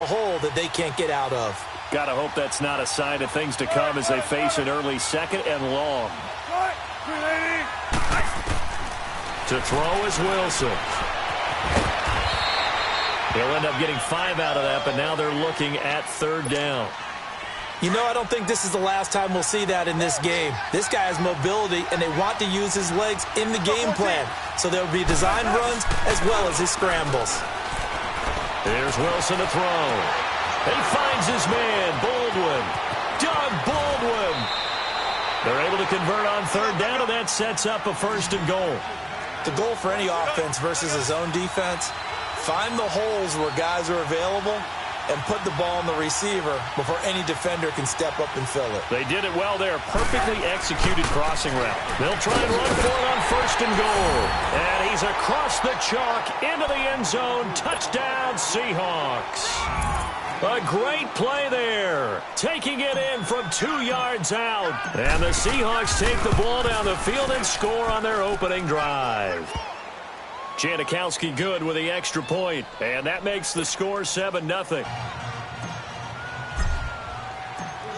a hole that they can't get out of. Gotta hope that's not a sign of things to come as they face an early second and long. To throw is Wilson. He'll end up getting 5 out of that, but now they're looking at third down. You know, I don't think this is the last time we'll see that in this game. This guy has mobility, and they want to use his legs in the game plan. So there will be design runs as well as his scrambles. Here's Wilson to throw. He finds his man, Baldwin. Doug Baldwin. They're able to convert on third down, and that sets up a 1st and goal. The goal for any offense versus his own defense, find the holes where guys are available and put the ball on the receiver before any defender can step up and fill it. They did it well there. Perfectly executed crossing route. They'll try and run for it on 1st and goal. And he's across the chalk into the end zone. Touchdown, Seahawks. A great play there. Taking it in from 2 yards out. And the Seahawks take the ball down the field and score on their opening drive. Janikowski good with the extra point, and that makes the score 7-0.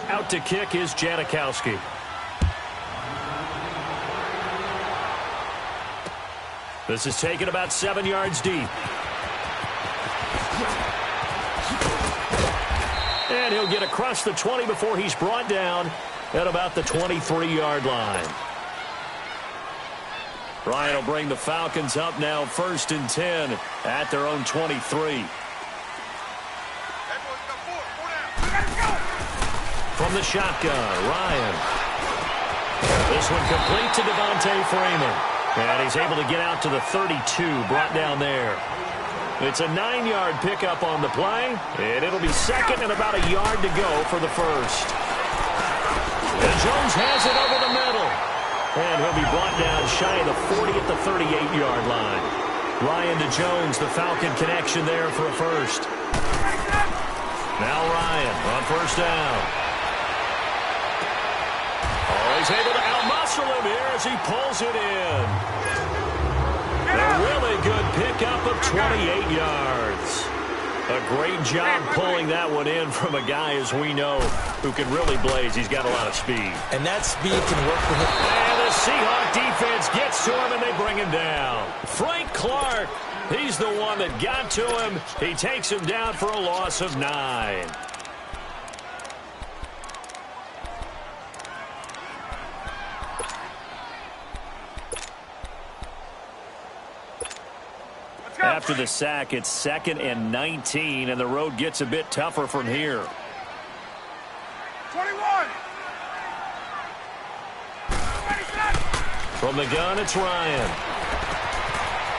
Out to kick is Janikowski. This is taken about 7 yards deep. And he'll get across the 20 before he's brought down at about the 23-yard line. Ryan will bring the Falcons up now 1st and 10 at their own 23. From the shotgun, Ryan. This one complete to Devontae Freeman. And he's able to get out to the 32, brought down there. It's a 9-yard pickup on the play, and it'll be 2nd and about a yard to go for the 1st. And Jones has it over the middle. And he'll be brought down shy of the 40 at the 38-yard line. Ryan to Jones, the Falcon connection there for a 1st. Now Ryan on 1st down. Oh, he's able to outmuscle him here as he pulls it in. A really good pickup of 28 yards. A great job pulling that one in from a guy, as we know, who can really blaze. He's got a lot of speed. And that speed can work for him. And the Seahawk defense gets to him, and they bring him down. Frank Clark, he's the one that got to him. He takes him down for a loss of 9. After the sack, it's 2nd and 19, and the road gets a bit tougher from here. 21. From the gun, it's Ryan.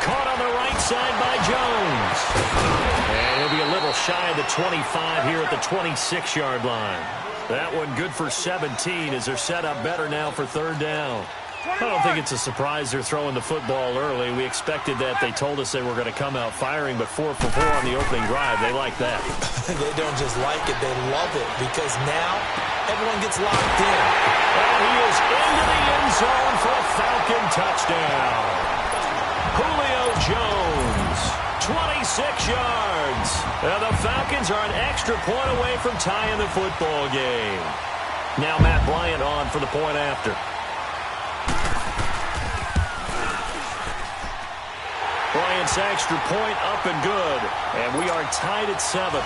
Caught on the right side by Jones. And he'll be a little shy of the 25 here at the 26-yard line. That one good for 17 as they're set up better now for third down. I don't think it's a surprise they're throwing the football early. We expected that. They told us they were going to come out firing, but 4 for 4 on the opening drive. They like that. They don't just like it, they love it, because now everyone gets locked in. And he is into the end zone for a Falcon touchdown. Julio Jones, 26 yards. And the Falcons are an extra point away from tying the football game. Now Matt Bryant on for the point after. Bryant's extra point up and good. And we are tied at 7.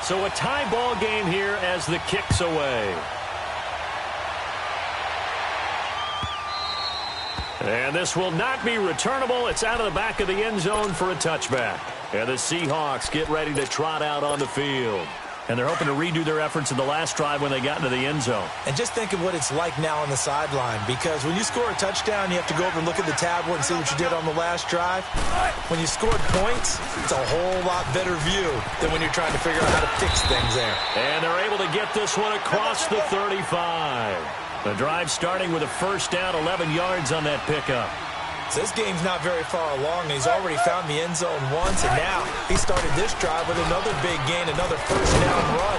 So a tie ball game here as the kick's away. And this will not be returnable. It's out of the back of the end zone for a touchback. And the Seahawks get ready to trot out on the field. And they're hoping to redo their efforts in the last drive when they got into the end zone. And just think of what it's like now on the sideline, because when you score a touchdown, you have to go over and look at the tablet and see what you did on the last drive. When you scored points, it's a whole lot better view than when you're trying to figure out how to fix things there. And they're able to get this one across the 35. The drive starting with a first down, 11 yards on that pickup. So this game's not very far along, and he's already found the end zone once, and now he started this drive with another big gain, another first down run.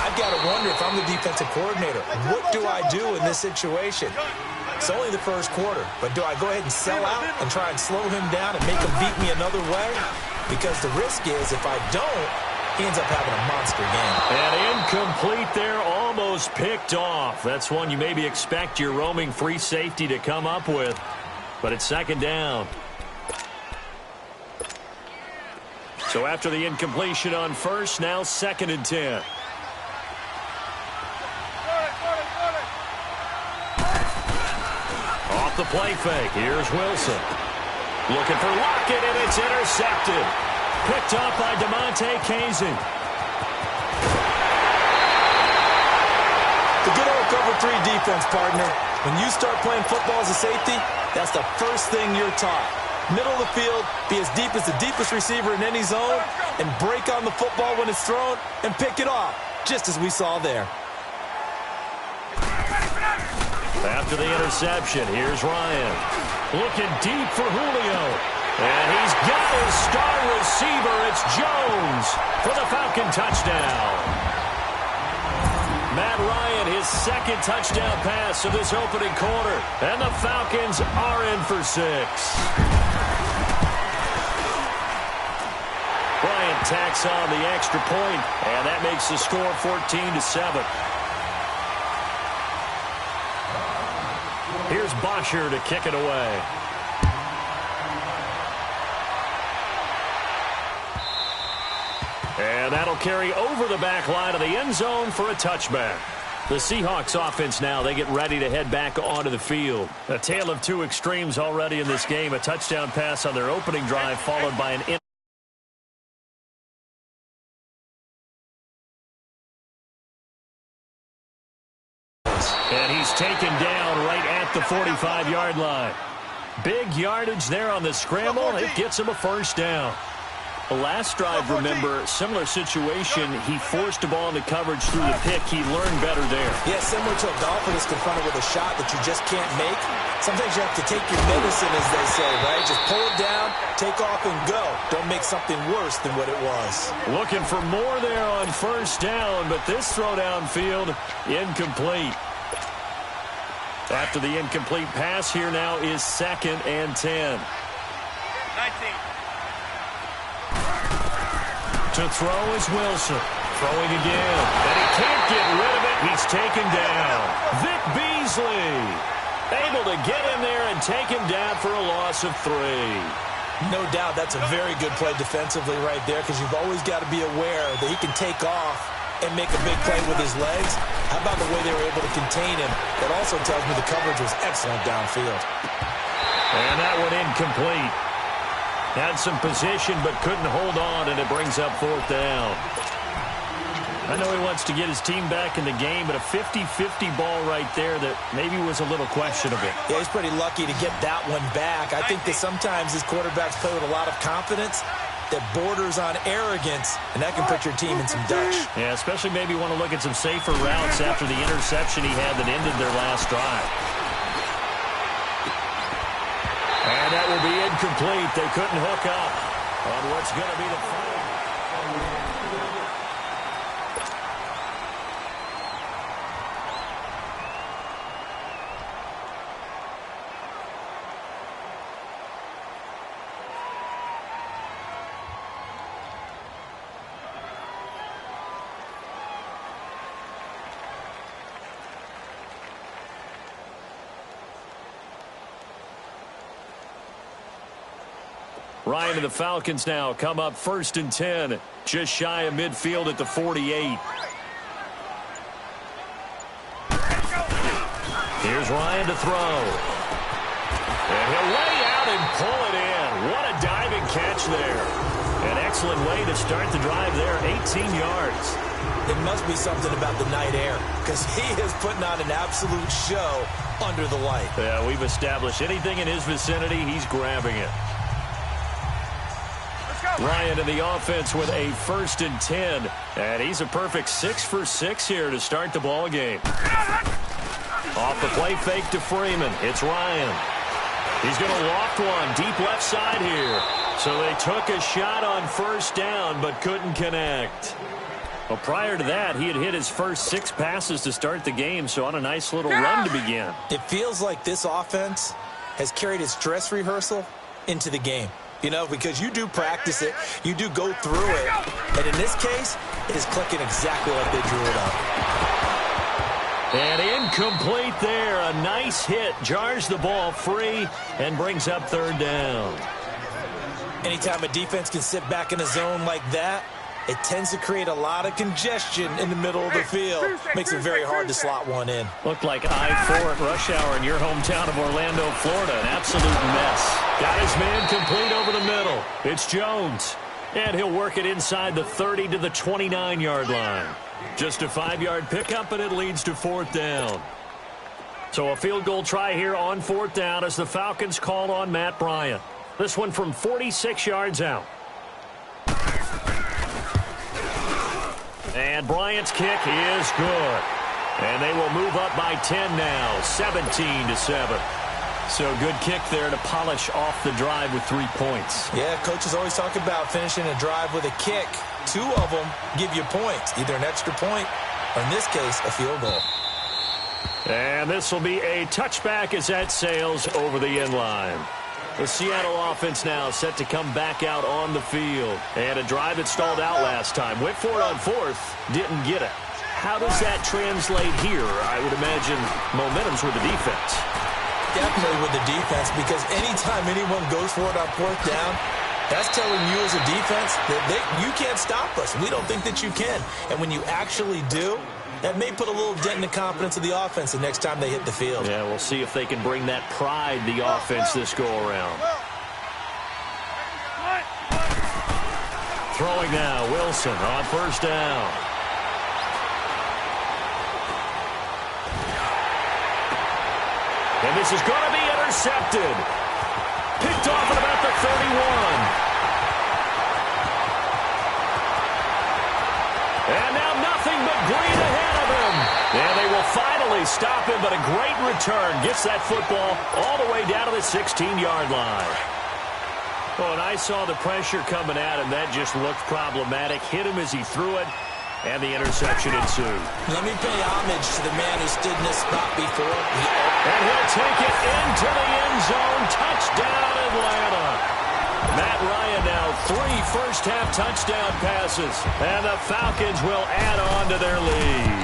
I I've got to wonder if I'm the defensive coordinator. What do I do in this situation? It's only the first quarter, but do I go ahead and sell out and try and slow him down and make him beat me another way? Because the risk is if I don't, he ends up having a monster game. And incomplete there, almost picked off. That's one you maybe expect your roaming free safety to come up with, but it's second down. So after the incompletion on first, now 2nd and 10. Off the play fake, here's Wilson. Looking for Lockett, and it's intercepted. Picked up by DeMonte Casey. The good old cover 3 defense, partner. When you start playing football as a safety, that's the first thing you're taught. Middle of the field, be as deep as the deepest receiver in any zone, and break on the football when it's thrown and pick it off, just as we saw there. After the interception, here's Ryan. Looking deep for Julio. And he's got his star receiver. It's Jones for the Falcon touchdown. Matt Ryan, his 2nd touchdown pass of this opening quarter. And the Falcons are in for 6. Bryant tacks on the extra point, and that makes the score 14-7. Here's Bosher to kick it away. And that'll carry over the back line of the end zone for a touchback. The Seahawks offense now, they get ready to head back onto the field. A tale of two extremes already in this game. A touchdown pass on their opening drive followed by an and he's taken down right at the 45-yard line. Big yardage there on the scramble. It gets him a first down. The last drive, remember, similar situation. He forced a ball into coverage through the pick. He learned better there. Yeah, similar to a golfer that's confronted with a shot that you just can't make. Sometimes you have to take your medicine, as they say, right? Just pull it down, take off, and go. Don't make something worse than what it was. Looking for more there on first down, but this throw downfield, incomplete. After the incomplete pass, here now is 2nd and 10. 19. To throw is Wilson. Throwing again. And he can't get rid of it. He's taken down. Vic Beasley able to get in there and take him down for a loss of 3. No doubt that's a very good play defensively right there, because you've always got to be aware that he can take off and make a big play with his legs. How about the way they were able to contain him? That also tells me the coverage was excellent downfield. And that one incomplete. Had some position but couldn't hold on, and it brings up 4th down. I know he wants to get his team back in the game, but a 50-50 ball right there that maybe was a little questionable. Yeah, he's pretty lucky to get that one back. I think that sometimes his quarterbacks play with a lot of confidence that borders on arrogance, and that can put your team in some Dutch. Yeah, especially maybe want to look at some safer routes after the interception he had that ended their last drive. And that will be incomplete. They couldn't hook up on what's going to be the final. Ryan and the Falcons now come up 1st and 10, just shy of midfield at the 48. Here's Ryan to throw. And he'll lay out and pull it in. What a diving catch there. An excellent way to start the drive there, 18 yards. It must be something about the night air, because he is putting on an absolute show under the light. Yeah, we've established anything in his vicinity, he's grabbing it. Ryan in the offense with a 1st and 10. And he's a perfect 6 for 6 here to start the ball game. Off the play fake to Freeman. It's Ryan. He's going to loft one deep left side here. So they took a shot on first down but couldn't connect. Well, prior to that, he had hit his first 6 passes to start the game, so on a nice little run to begin. It feels like this offense has carried its dress rehearsal into the game. You know, because you do practice it, you do go through it, and in this case, it is clicking exactly like they drew it up. And incomplete there. A nice hit. Jars the ball free and brings up 3rd down. Anytime a defense can sit back in a zone like that, it tends to create a lot of congestion in the middle of the field. Makes it very hard to slot one in. Looked like I-4 at rush hour in your hometown of Orlando, Florida. An absolute mess. Got his man complete over the middle. It's Jones. And he'll work it inside the 30 to the 29-yard line. Just a 5-yard pickup, and it leads to 4th down. So a field goal try here on 4th down as the Falcons call on Matt Bryant. This one from 46 yards out. And Bryant's kick is good. And they will move up by 10 now, 17-7. So good kick there to polish off the drive with 3 points. Yeah, coaches always talk about finishing a drive with a kick. 2 of them give you points, either an extra point or, in this case, a field goal. And this will be a touchback as that sails over the end line. The Seattle offense now set to come back out on the field. And a drive that stalled out last time. Went for it on 4th, didn't get it. How does that translate here? I would imagine momentum's with the defense. Definitely with the defense, because anytime anyone goes for it on 4th down, that's telling you as a defense that you can't stop us. We don't think that you can. And when you actually do, that may put a little dent in the confidence of the offense the next time they hit the field. Yeah, we'll see if they can bring that pride the offense this go-around. Throwing now, Wilson on 1st down. And this is going to be intercepted. Picked off at about the 31. And now nothing but green ahead of him. And they will finally stop him, but a great return. Gets that football all the way down to the 16-yard line. Oh, and I saw the pressure coming at him. That just looked problematic. Hit him as he threw it, and the interception ensued. Let me pay homage to the man who stood in this spot before. And he'll take it into the end zone. Touchdown, Atlanta. Matt Ryan now 3 first-half touchdown passes. And the Falcons will add on to their lead.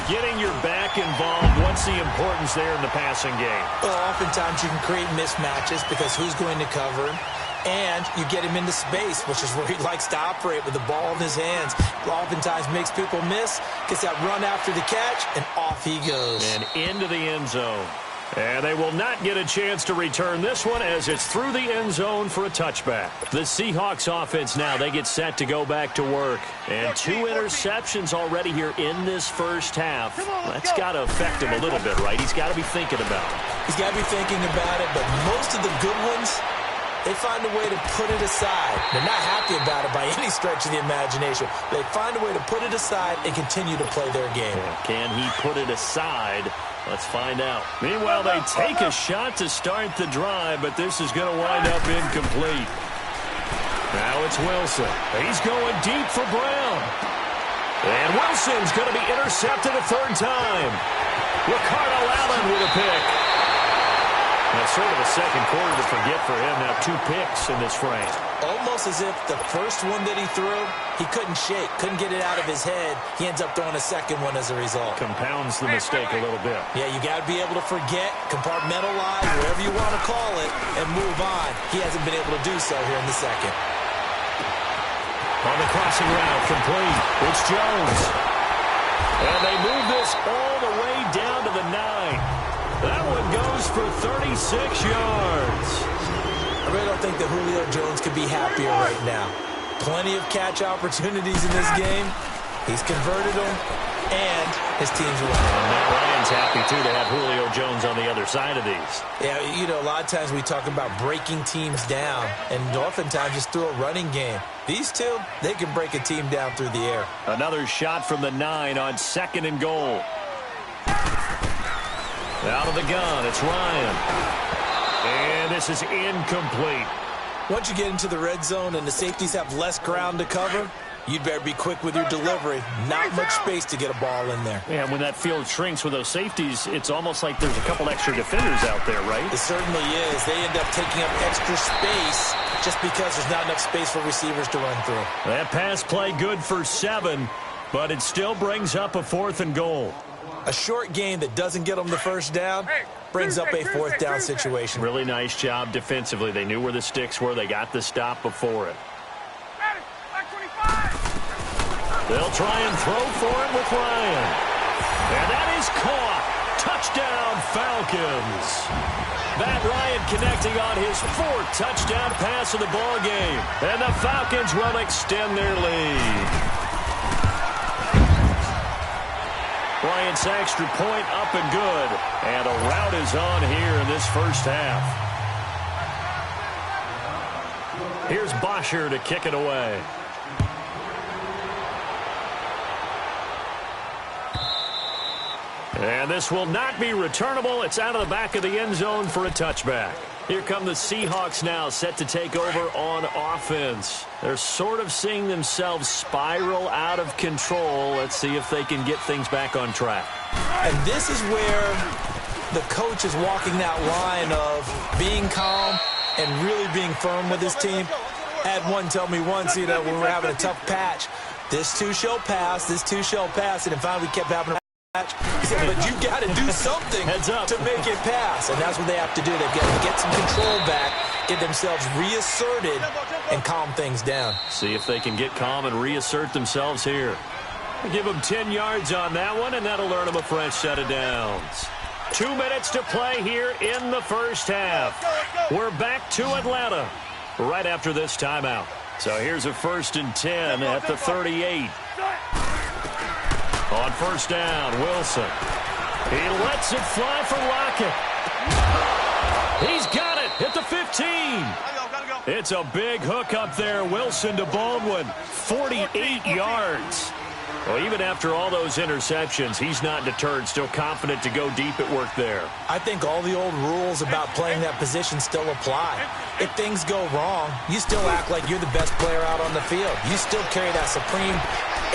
Getting your back involved, what's the importance there in the passing game? Well, oftentimes you can create mismatches because who's going to cover him? And you get him into space, which is where he likes to operate with the ball in his hands. Oftentimes makes people miss, gets that run after the catch, and off he goes. And into the end zone. And they will not get a chance to return this one as it's through the end zone for a touchback. The Seahawks offense now, they get set to go back to work. And 2 interceptions already here in this first half. That's got to affect him a little bit, right? He's got to be thinking about it. He's got to be thinking about it, but most of the good ones, they find a way to put it aside. They're not happy about it by any stretch of the imagination. They find a way to put it aside and continue to play their game. Can he put it aside? Let's find out. Meanwhile, they take a shot to start the drive, but this is going to wind up incomplete. Now it's Wilson. He's going deep for Brown. And Wilson's going to be intercepted a 3rd time. Ricardo Allen with a pick. That's sort of a second quarter to forget for him. Now 2 picks in this frame. Almost as if the first one that he threw, he couldn't shake, couldn't get it out of his head. He ends up throwing a second one as a result. Compounds the mistake a little bit. Yeah, you got to be able to forget, compartmentalize, whatever you want to call it, and move on. He hasn't been able to do so here in the second. On the crossing route, complete. It's Jones. And they move this all the way down to the 9. That one goes for 36 yards. I really don't think that Julio Jones could be happier right now. Plenty of catch opportunities in this game. He's converted them, and his team's winning. And Matt Ryan's happy, too, to have Julio Jones on the other side of these. Yeah, you know, a lot of times we talk about breaking teams down, and oftentimes just through a running game. These two, they can break a team down through the air. Another shot from the 9 on 2nd and goal. Out of the gun, it's Ryan. And this is incomplete. Once you get into the red zone and the safeties have less ground to cover, you'd better be quick with your delivery. Not much space to get a ball in there. Yeah, when that field shrinks with those safeties, it's almost like there's a couple extra defenders out there, right? It certainly is. They end up taking up extra space just because there's not enough space for receivers to run through. That pass play good for 7, but it still brings up a 4th and goal. A short game that doesn't get them the first down brings up a 4th down situation. Really nice job defensively. They knew where the sticks were. They got the stop before it. They'll try and throw for it with Ryan. And that is caught. Touchdown, Falcons. Matt Ryan connecting on his 4th touchdown pass of the ball game. And the Falcons will extend their lead. Bryant's extra point up and good. And a rout is on here in this first half. Here's Bosher to kick it away. And this will not be returnable. It's out of the back of the end zone for a touchback. Here come the Seahawks now, set to take over on offense. They're sort of seeing themselves spiral out of control. Let's see if they can get things back on track. And this is where the coach is walking that line of being calm and really being firm with his team. I had one tell me once, when we're having a tough patch, this too shall pass, and then finally we kept having a he said, but you got to do something to make it pass. And that's what they have to do. They've got to get some control back, get themselves reasserted, and calm things down. See if they can get calm and reassert themselves here. Give them 10 yards on that one, and that'll earn them a fresh set of downs. 2 minutes to play here in the first half. We're back to Atlanta right after this timeout. So here's a 1st and 10 at the 38. On first down, Wilson. He lets it fly for Lockett. He's got it at the 15. It's a big hook up there. Wilson to Baldwin. 48 yards. Well, even after all those interceptions, he's not deterred, still confident to go deep at work there. I think all the old rules about playing that position still apply. If things go wrong, you still act like you're the best player out on the field. You still carry that supreme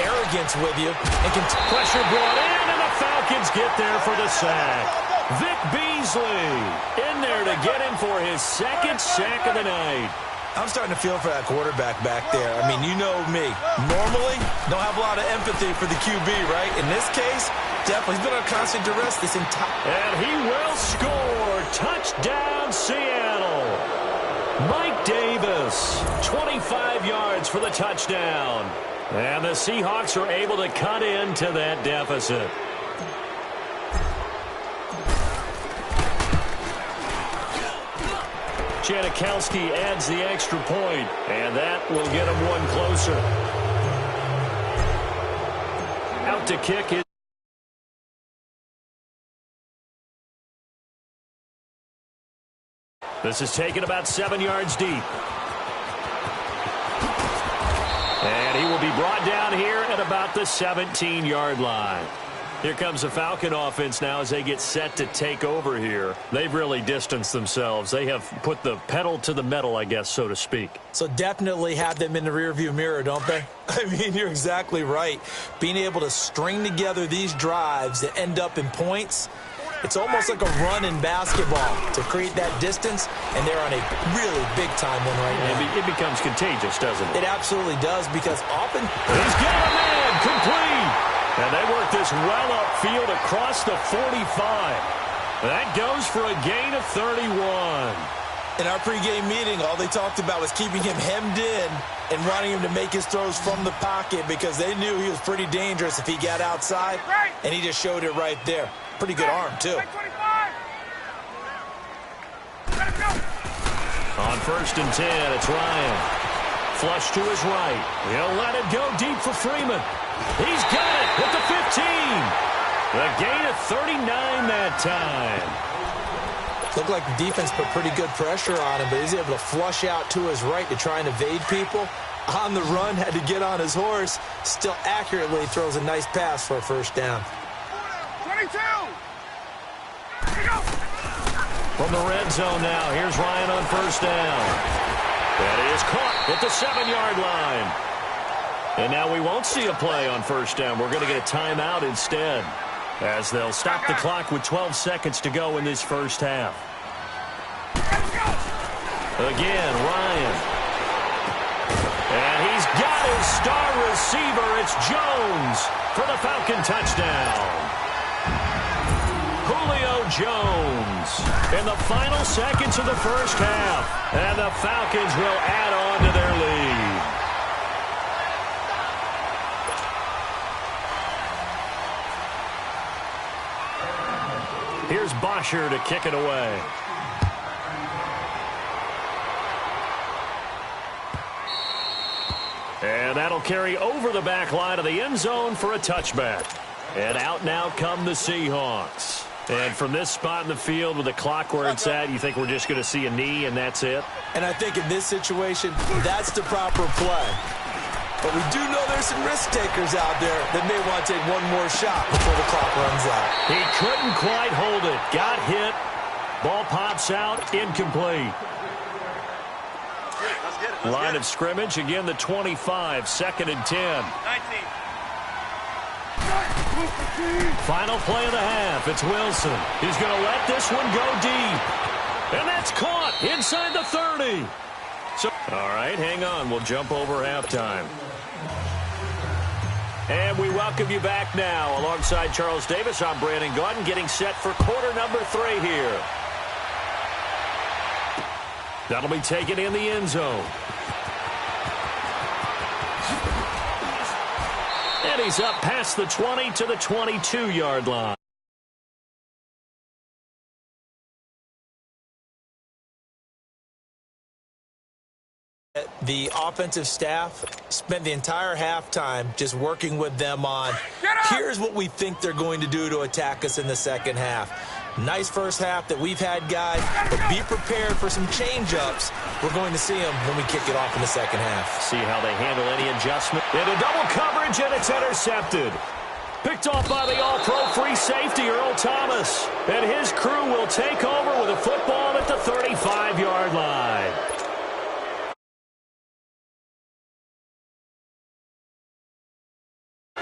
arrogance with you. And can pressure brought in, and the Falcons get there for the sack. Vic Beasley in there to get him for his 2nd sack of the night. I'm starting to feel for that quarterback back there. I mean, you know me. Normally, don't have a lot of empathy for the QB, right? In this case, definitely. He's been under constant duress this entire... And he will score. Touchdown, Seattle. Mike Davis, 25 yards for the touchdown. And the Seahawks are able to cut into that deficit. Janikowski adds the extra point, and that will get him one closer. Out to kick it. This is taken about 7 yards deep. And he will be brought down here at about the 17-yard line. Here comes the Falcon offense now as they get set to take over here. They've really distanced themselves. They have put the pedal to the metal, I guess, so to speak. So definitely have them in the rearview mirror, don't they? I mean, you're exactly right. Being able to string together these drives that end up in points, it's almost like a run in basketball to create that distance, and they're on a really big-time one right now. It becomes contagious, doesn't it? It absolutely does, because often... He's got a man complete! And they work this well upfield across the 45. That goes for a gain of 31. In our pregame meeting, all they talked about was keeping him hemmed in and wanting him to make his throws from the pocket because they knew he was pretty dangerous if he got outside, and he just showed it right there. Pretty good arm, too. On 1st and 10, it's Ryan. Flush to his right. He'll let it go deep for Freeman. He's got it at the 15. The gain of 39 that time. Looked like the defense put pretty good pressure on him, but he's able to flush out to his right to try and evade people. On the run, had to get on his horse. Still accurately throws a nice pass for a first down. 22. From the red zone now, here's Ryan on first down. That is caught at the 7-yard line. And now we won't see a play on first down. We're going to get a timeout instead, as they'll stop the clock with 12 seconds to go in this first half. Again, Ryan. And he's got his star receiver. It's Jones for the Falcon touchdown. Julio Jones in the final seconds of the first half. And the Falcons will add on to their lead. Here's Bosher to kick it away. And that'll carry over the back line of the end zone for a touchback. And out now come the Seahawks. And from this spot in the field with the clock where it's at, you think we're just going to see a knee and that's it? And I think in this situation, that's the proper play. But we do know there's some risk takers out there that may want to take one more shot before the clock runs out. He couldn't quite hold it. Got hit. Ball pops out. Incomplete. Line of scrimmage. Again, the 25. 2nd and 10. 19. Final play of the half. It's Wilson. He's going to let this one go deep. And that's caught inside the 30. So, all right, hang on. We'll jump over halftime. And we welcome you back now. Alongside Charles Davis, I'm Brandon Gaudin, getting set for quarter number 3 here. That'll be taken in the end zone. And he's up past the 20 to the 22-yard line. The offensive staff spent the entire halftime just working with them on, here's what we think they're going to do to attack us in the second half. Nice first half that we've had, guys, but be prepared for some change-ups. We're going to see them when we kick it off in the second half. See how they handle any adjustment. Into double coverage, and it's intercepted. Picked off by the all-pro free safety, Earl Thomas. And his crew will take over with a football at the 35-yard line.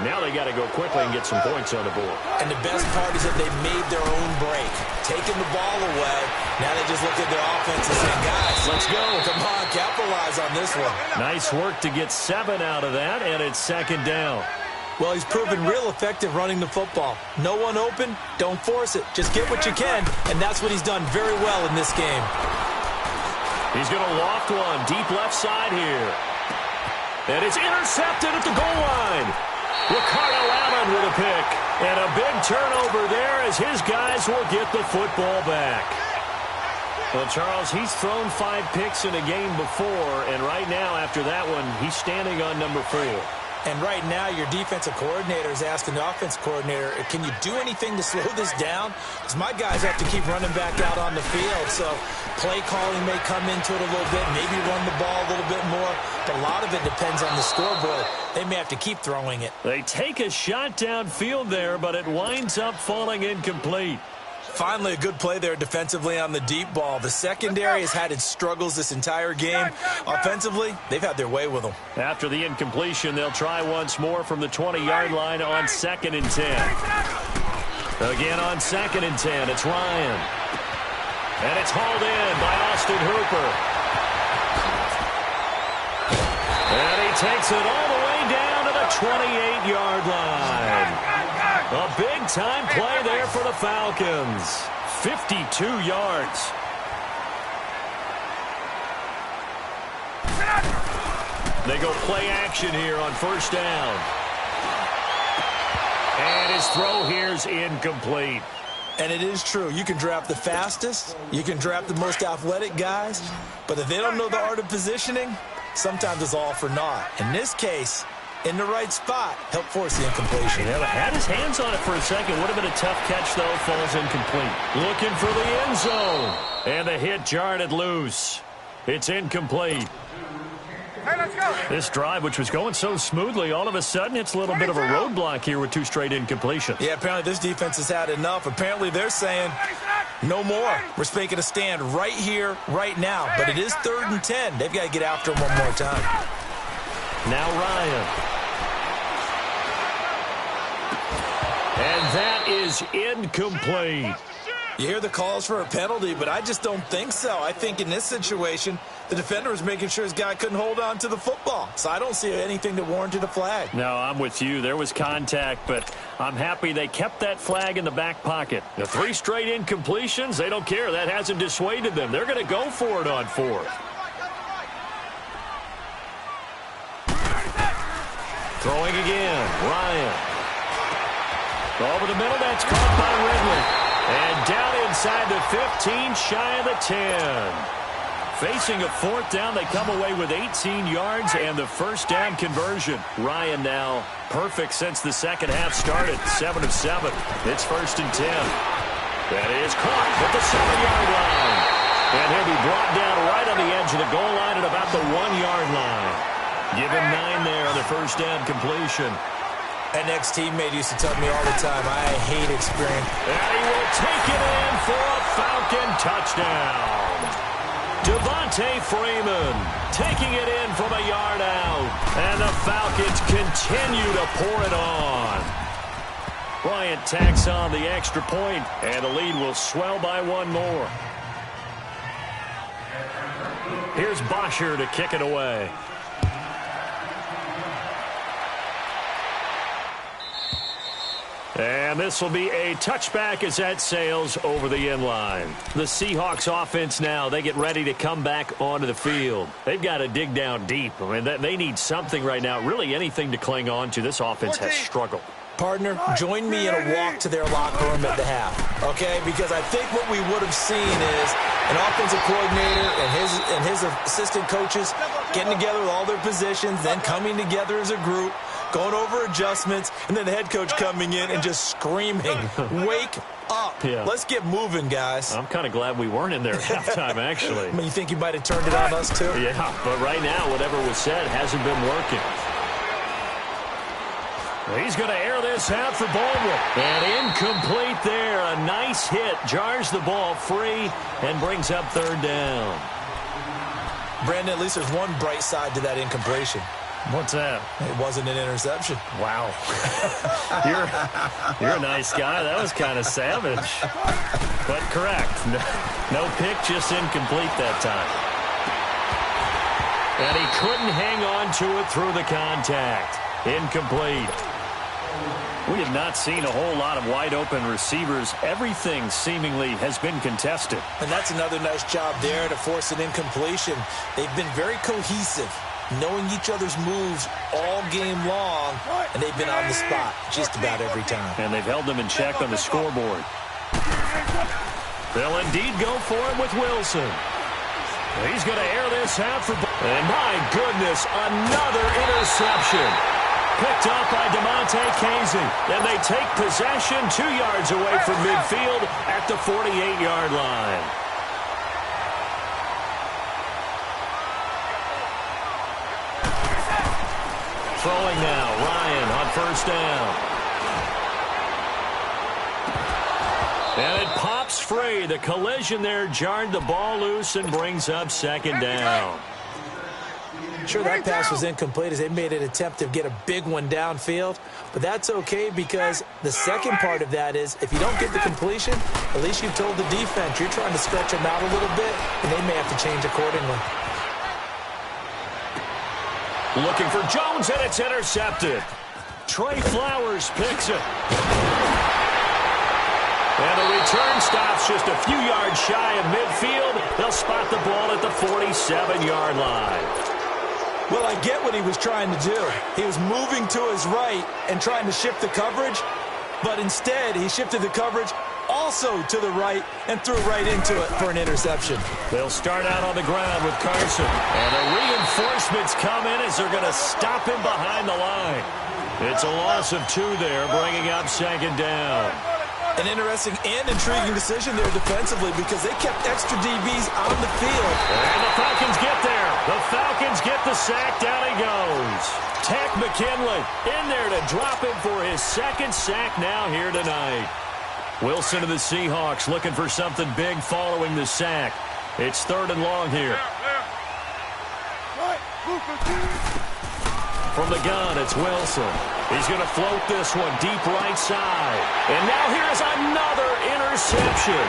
Now they got to go quickly and get some points on the board. And the best part is that they made their own break, taking the ball away. Now they just look at their offense and say, guys, let's go. Come on, capitalize on this one. Nice work to get 7 out of that, and it's 2nd down. Well, he's proven real effective running the football. No one open, don't force it. Just get what you can, and that's what he's done very well in this game. He's going to loft one deep left side here. And it's intercepted at the goal line. Ricardo Allen with a pick. And a big turnover there as his guys will get the football back. Well, Charles, he's thrown 5 picks in a game before, and right now after that one, he's standing on number 4. And right now, your defensive coordinator is asking the offense coordinator, can you do anything to slow this down? Because my guys have to keep running back out on the field. So play calling may come into it a little bit, maybe run the ball a little bit more. But a lot of it depends on the scoreboard. They may have to keep throwing it. They take a shot downfield there, but it winds up falling incomplete. Finally, a good play there defensively on the deep ball. The secondary has had its struggles this entire game. Offensively, they've had their way with them. After the incompletion, they'll try once more from the 20-yard line on 2nd and 10. Again on 2nd and 10, it's Ryan. And it's hauled in by Austin Hooper. And he takes it all the way down to the 28-yard line. A big-time play there for the Falcons. 52 yards. They go play action here on first down. And his throw here's incomplete. And it is true. You can draft the fastest. You can draft the most athletic guys. But if they don't know the art of positioning, sometimes it's all for naught. In this case, in the right spot, help force the incompletion. Yeah, had his hands on it for a second. Would have been a tough catch, though. Falls incomplete. Looking for the end zone. And the hit jarred it loose. It's incomplete. Hey, let's go. This drive, which was going so smoothly, all of a sudden it's a little bit of a roadblock here with 2 straight incompletions. Yeah, apparently this defense has had enough. Apparently they're saying no more. We're making a stand right here, right now. But it is 3rd and 10. They've got to get after him one more time. Now Ryan. And that is incomplete. You hear the calls for a penalty, but I just don't think so. I think in this situation, the defender was making sure his guy couldn't hold on to the football. So I don't see anything that warranted a flag. No, I'm with you. There was contact, but I'm happy they kept that flag in the back pocket. The 3 straight incompletions, they don't care. That hasn't dissuaded them. They're going to go for it on 4th. Throwing again, Ryan. Over the middle, that's caught by Ridley. And down inside the 15, shy of the 10. Facing a 4th down, they come away with 18 yards and the first down conversion. Ryan now perfect since the second half started, 7 of 7. It's 1st and 10. That is caught at the 7-yard line. And he'll be brought down right on the edge of the goal line at about the 1-yard line. Give him 9 there on the first down completion. An ex-teammate used to tell me all the time, I hate experience. And he will take it in for a Falcon touchdown. Devontae Freeman taking it in from a yard out. And the Falcons continue to pour it on. Bryant tacks on the extra point, and the lead will swell by 1 more. Here's Bosher to kick it away. And this will be a touchback as that sails over the end line. The Seahawks offense now, they get ready to come back onto the field. They've got to dig down deep. I mean, they need something right now, really anything to cling on to. This offense has struggled. Partner, join me in a walk to their locker room at the half, okay? Because I think what we would have seen is an offensive coordinator and his assistant coaches getting together with all their positions, then coming together as a group, going over adjustments, and then the head coach coming in and just screaming, wake up. Yeah. Let's get moving, guys. I'm kind of glad we weren't in there at halftime, actually. I mean, you think you might have turned it on us, too? Yeah, but right now, whatever was said hasn't been working. He's going to air this out for Baldwin. And incomplete there. A nice hit. Jars the ball free and brings up 3rd down. Brandon, at least there's one bright side to that incompletion. What's that? It wasn't an interception. Wow. You're a nice guy. That was kind of savage. But correct. No pick, just incomplete that time. And he couldn't hang on to it through the contact. Incomplete. We have not seen a whole lot of wide-open receivers. Everything seemingly has been contested. And that's another nice job there to force an incompletion. They've been very cohesive, knowing each other's moves all game long, and they've been on the spot just about every time. And they've held them in check on the scoreboard. They'll indeed go for it with Wilson. He's going to air this out for... And my goodness, another interception. Picked up by DeMonte Casey. And they take possession 2 yards away from midfield at the 48-yard line. Throwing now, Ryan on 1st down. And it pops free. The collision there jarred the ball loose and brings up 2nd down. Sure, that pass was incomplete as they made an attempt to get a big one downfield, but that's okay because the second part of that is if you don't get the completion, at least you've told the defense you're trying to stretch them out a little bit, and they may have to change accordingly. Looking for Jones, and it's intercepted. Trey Flowers picks it. And the return stops just a few yards shy of midfield. They'll spot the ball at the 47-yard line. Well, I get what he was trying to do. He was moving to his right and trying to shift the coverage, but instead he shifted the coverage also to the right and threw right into it for an interception. They'll start out on the ground with Carson. And the reinforcements come in as they're going to stop him behind the line. It's a loss of 2 there, bringing up 2nd down. An interesting and intriguing decision there defensively because they kept extra DBs on the field. And the Falcons get there. The Falcons get the sack. Down he goes. Tech McKinley in there to drop him for his 2nd sack now here tonight. Wilson of the Seahawks looking for something big following the sack. It's 3rd and long here. From the gun, it's Wilson. He's going to float this one deep right side. And now here's another interception.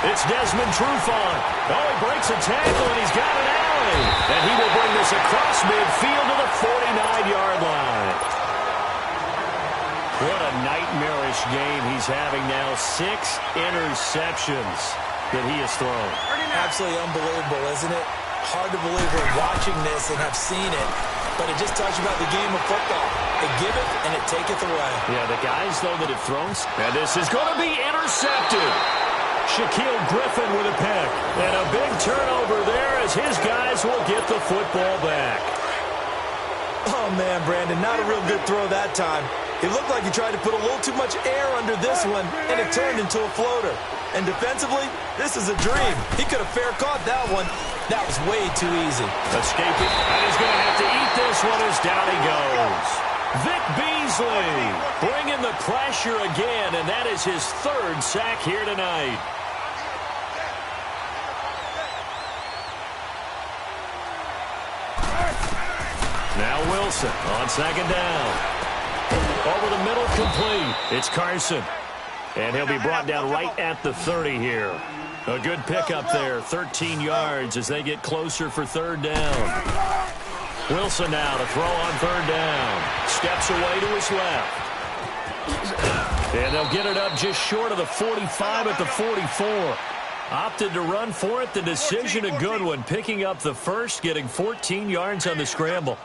It's Desmond Trufant. Oh, he breaks a tackle, and he's got an alley. And he will bring this across midfield to the 49-yard line. What a nightmarish game he's having now. 6 interceptions that he has thrown. Absolutely unbelievable, isn't it? Hard to believe we're watching this and have seen it, but it just tells you about the game of football. It giveth and it taketh away. Yeah, the guys, though, that have thrown. And this is going to be intercepted. Shaquille Griffin with a pick. And a big turnover there as his guys will get the football back. Oh, man, Brandon, not a real good throw that time. It looked like he tried to put a little too much air under this one, and it turned into a floater. And defensively, this is a dream. He could have fair caught that one. That was way too easy. Escaping, and he's going to have to eat this one as down he goes. Vic Beasley bringing the pressure again, and that is his 3rd sack here tonight. Now Wilson on 2nd down. Over the middle, complete. It's Carson. And he'll be brought down right at the 30 here. A good pickup there, 13 yards as they get closer for 3rd down. Wilson now to throw on 3rd down. Steps away to his left. And they'll get it up just short of the 45 at the 44. Opted to run for it. The decision a good one. Picking up the first, getting 14 yards on the scramble.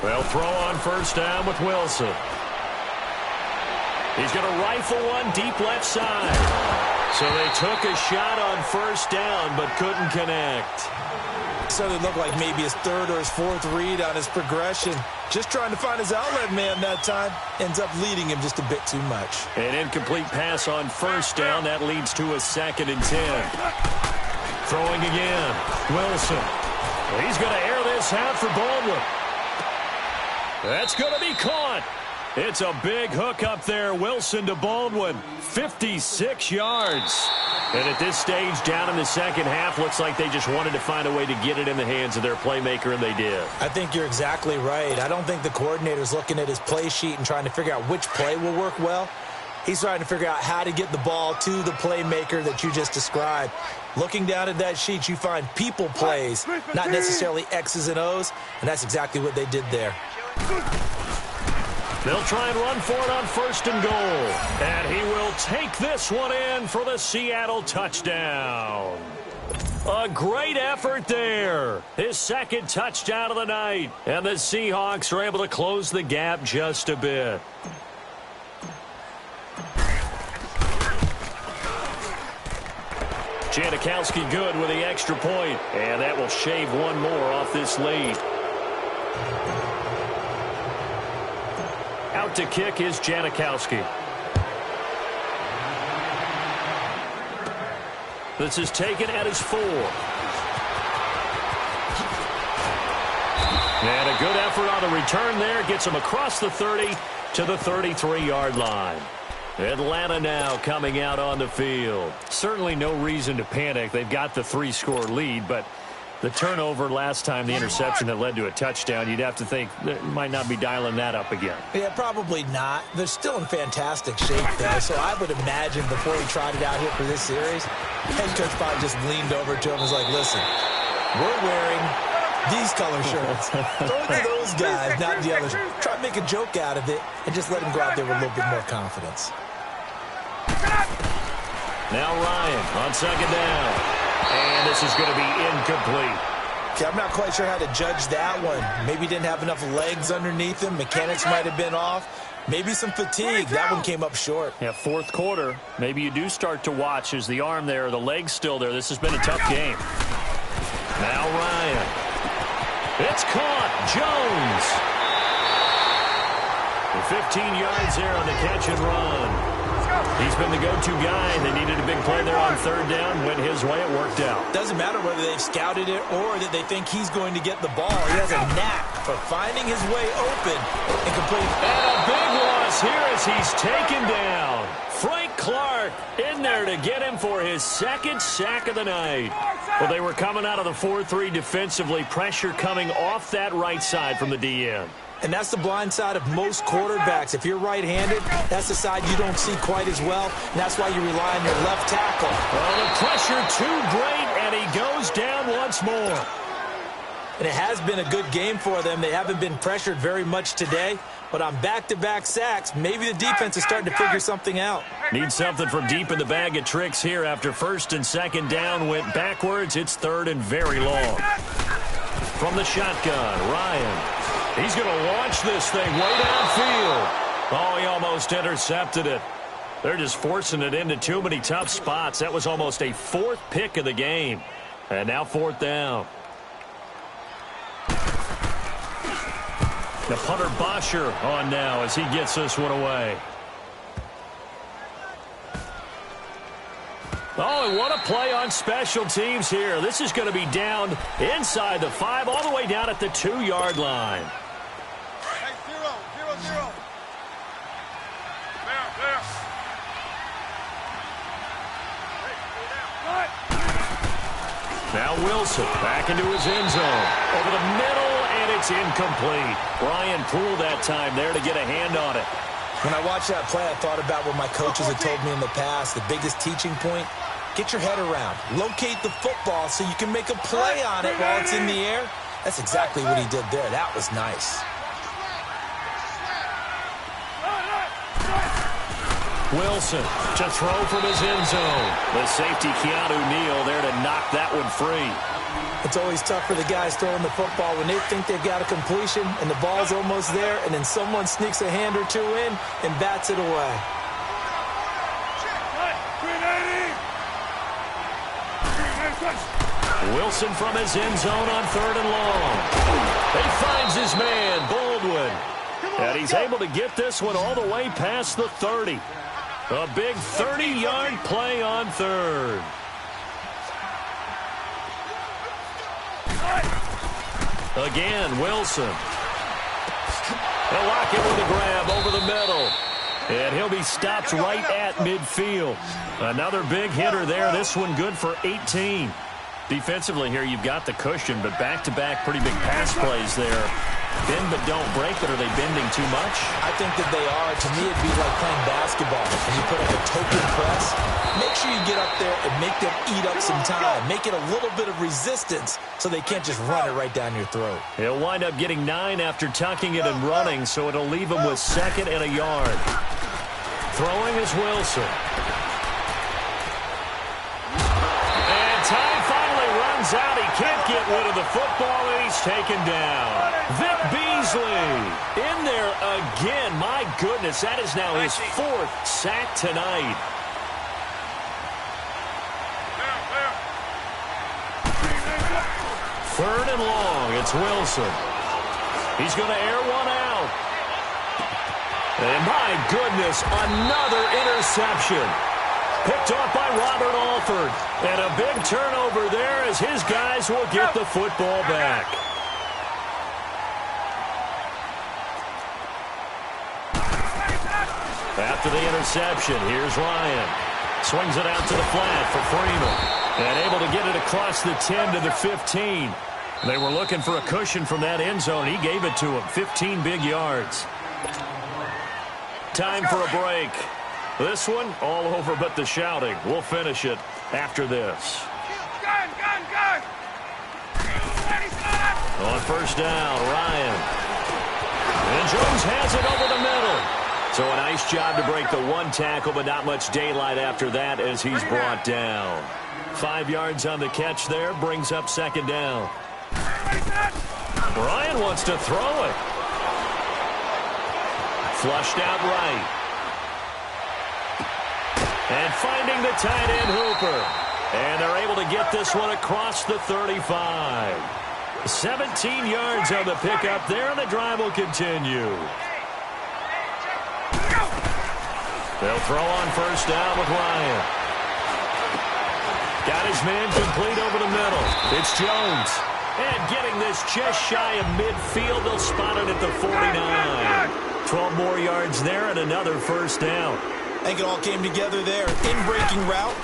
They'll throw on 1st down with Wilson. He's going to rifle one deep left side. So they took a shot on 1st down but couldn't connect. So it looked like maybe his 3rd or his 4th read on his progression. Just trying to find his outlet man that time. Ends up leading him just a bit too much. An incomplete pass on 1st down. That leads to a 2nd and 10. Throwing again. Wilson. He's going to air this out for Baldwin. That's going to be caught. It's a big hook up there. Wilson to Baldwin. 56 yards. And at this stage, down in the 2nd half, looks like they just wanted to find a way to get it in the hands of their playmaker, and they did. I think you're exactly right. I don't think the coordinator's looking at his play sheet and trying to figure out which play will work well. He's trying to figure out how to get the ball to the playmaker that you just described. Looking down at that sheet, you find people plays, not necessarily X's and O's, and that's exactly what they did there. They'll try and run for it on 1st and goal. And he will take this one in for the Seattle touchdown. A great effort there. His 2nd touchdown of the night. And the Seahawks are able to close the gap just a bit. Janikowski good with the extra point. And that will shave one more off this lead. Out to kick is Janikowski. This is taken at his 4. And a good effort on the return there. Gets him across the 30 to the 33-yard line. Atlanta now coming out on the field. Certainly no reason to panic. They've got the 3-score lead, but the turnover last time, the interception that led to a touchdown, you'd have to think they might not be dialing that up again. Yeah, probably not. They're still in fantastic shape, though, so I would imagine before he tried it out here for this series, head coach probably just leaned over to him and was like, listen, we're wearing these color shirts. Throw it to those guys, not the others. Try to make a joke out of it and just let him go out there with a little bit more confidence. Now Ryan on 2nd down. And this is going to be incomplete. Okay, I'm not quite sure how to judge that one. Maybe he didn't have enough legs underneath him. Mechanics might have been off. Maybe some fatigue. That one came up short. Yeah, 4th quarter. Maybe you do start to watch as the arm there, the leg's still there. This has been a tough game. Now Ryan. It's caught. Jones. The 15 yards there on the catch and run. He's been the go-to guy. They needed a big play there on 3rd down. Went his way. It worked out. Doesn't matter whether they've scouted it or that they think he's going to get the ball. He has a knack for finding his way open and completing. And a big loss here as he's taken down. Frank Clark in there to get him for his 2nd sack of the night. Well, they were coming out of the 4-3 defensively. Pressure coming off that right side from the DN. And that's the blind side of most quarterbacks. If you're right-handed, that's the side you don't see quite as well, and that's why you rely on your left tackle. Well, the pressure too great, and he goes down once more. And it has been a good game for them. They haven't been pressured very much today, but on back-to-back sacks, maybe the defense is starting to figure something out. Need something from deep in the bag of tricks here after first and second down went backwards. It's third and very long. From the shotgun, Ryan. He's going to launch this thing way downfield. Oh, he almost intercepted it. They're just forcing it into too many tough spots. That was almost a fourth pick of the game. And now fourth down. The punter Bosher on now as he gets this one away. Oh, and what a play on special teams here. This is going to be down inside the 5, all the way down at the 2-yard line. Hey, 0-0-0. There. Now Wilson back into his end zone. Over the middle, and it's incomplete. Ryan Poole that time there to get a hand on it. When I watched that play, I thought about what my coaches had told me in the past. The biggest teaching point, get your head around. Locate the football so you can make a play on it while it's in the air. That's exactly what he did there. That was nice. Wilson to throw from his end zone. The safety, Keanu Neal, there to knock that one free. It's always tough for the guys throwing the football when they think they've got a completion and the ball's almost there, and then someone sneaks a hand or two in and bats it away. Wilson from his end zone on third and long. He finds his man, Baldwin. And he's able to get this one all the way past the 30. A big 30-yard play on third. Again, Wilson. They'll lock it with a grab over the middle. And he'll be stopped right at midfield. Another big hitter there. This one good for 18. Defensively here, you've got the cushion, but back-to-back pretty big pass plays there. Bend but don't break, but are they bending too much? I think that they are. To me, it'd be like playing basketball. When you put up a token press, make sure you get up there and make them eat up some time. Make it a little bit of resistance so they can't just run it right down your throat. He'll wind up getting 9 after tucking it and running, so it'll leave him with second and a yard. Throwing is Wilson. And time finally runs out. He can't get rid of the football, and he's taken down. Vic Beasley in there again. My goodness, that is now his 4th sack tonight. Third and long, it's Wilson. He's going to air one out. And my goodness, another interception. Picked off by Robert Alford. And a big turnover there as his guys will get the football back. After the interception, here's Ryan. Swings it out to the flat for Freeman. And able to get it across the 10 to the 15. They were looking for a cushion from that end zone. He gave it to him. 15 big yards. Time for a break. This one, all over but the shouting. We'll finish it after this. Gun! On first down, Ryan. And Jones has it over the middle. So a nice job to break the one tackle, but not much daylight after that as he's brought down. 5 yards on the catch there, brings up second down. Ryan wants to throw it. Flushed out right. And finding the tight end Hooper. And they're able to get this one across the 35. 17 yards on the pickup there, and the drive will continue. They'll throw on first down with Ryan. Got his man complete over the middle. It's Jones. And getting this just shy of midfield, they'll spot it at the 49. 12 more yards there and another first down. I think it all came together there. In-breaking route,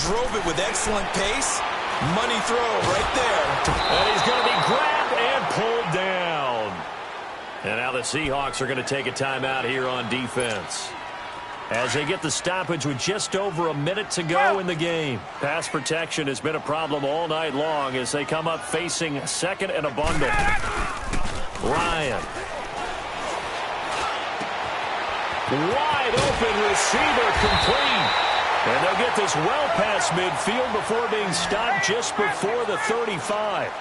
drove it with excellent pace, Money throw right there. And he's going to be grabbed and pulled down. And now the Seahawks are going to take a timeout here on defense, as they get the stoppage with just over a minute to go in the game. Pass protection has been a problem all night long as they come up facing second and a bundle. Ryan. Wide open receiver, complete. And they'll get this well past midfield before being stopped just before the 35.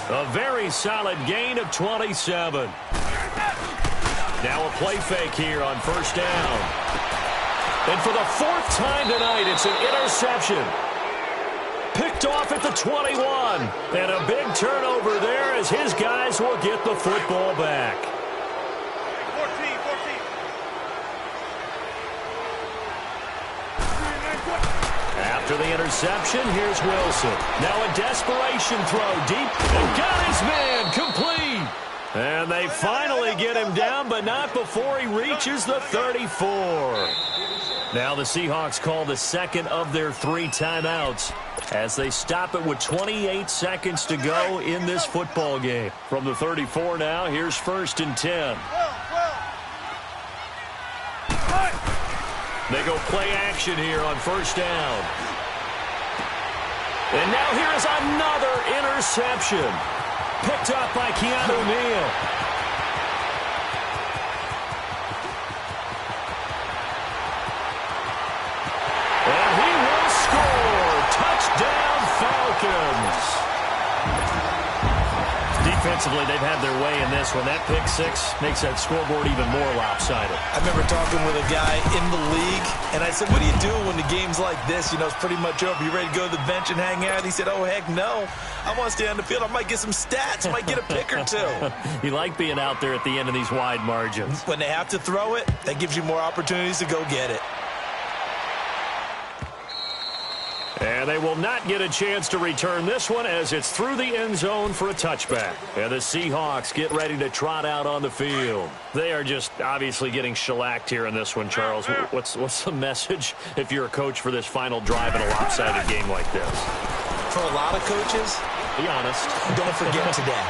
A very solid gain of 27. Now a play fake here on first down. And for the fourth time tonight, it's an interception. Picked off at the 21. And a big turnover there as his guys will get the football back. 14. After the interception, here's Wilson. Now a desperation throw deep. And got his man complete. And they finally get him down, but not before he reaches the 34. Now the Seahawks call the second of their 3 timeouts as they stop it with 28 seconds to go in this football game. From the 34 now, here's first and 10. They go play action here on first down. And now here is another interception. Picked up by Keanu Neal. And he will score. Touchdown, Falcons. Defensively, they've had their way in this one. That pick six makes that scoreboard even more lopsided. I remember talking with a guy in the league, and I said, what do you do when the game's like this? You know, it's pretty much over. You ready to go to the bench and hang out? He said, oh, heck no. I want to stay on the field. I might get some stats. I might get a pick or two. You like being out there at the end of these wide margins. When they have to throw it, that gives you more opportunities to go get it. And they will not get a chance to return this one as it's through the end zone for a touchback. And the Seahawks get ready to trot out on the field. They are just obviously getting shellacked here in this one, Charles. What's the message if you're a coach for this final drive in a lopsided game like this? For a lot of coaches, be honest. Don't forget today.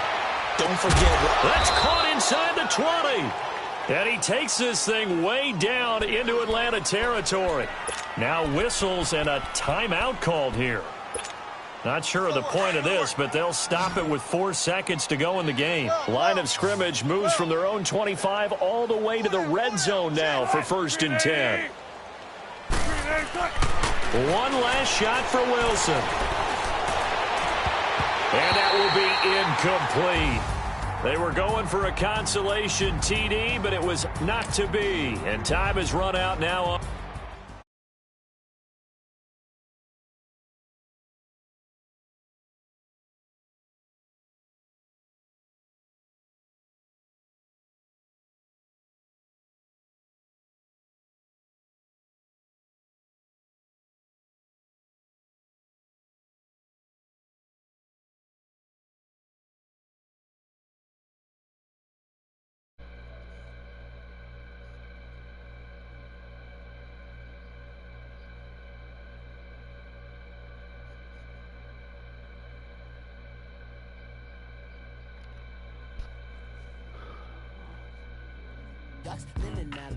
Don't forget. That's caught inside the 20. And he takes this thing way down into Atlanta territory. Now whistles and a timeout called here. Not sure of the point of this, but they'll stop it with 4 seconds to go in the game. Line of scrimmage moves from their own 25 all the way to the red zone now for first and 10. One last shot for Wilson. And that will be incomplete. They were going for a consolation TD, but it was not to be. And time has run out now. Ducks, living out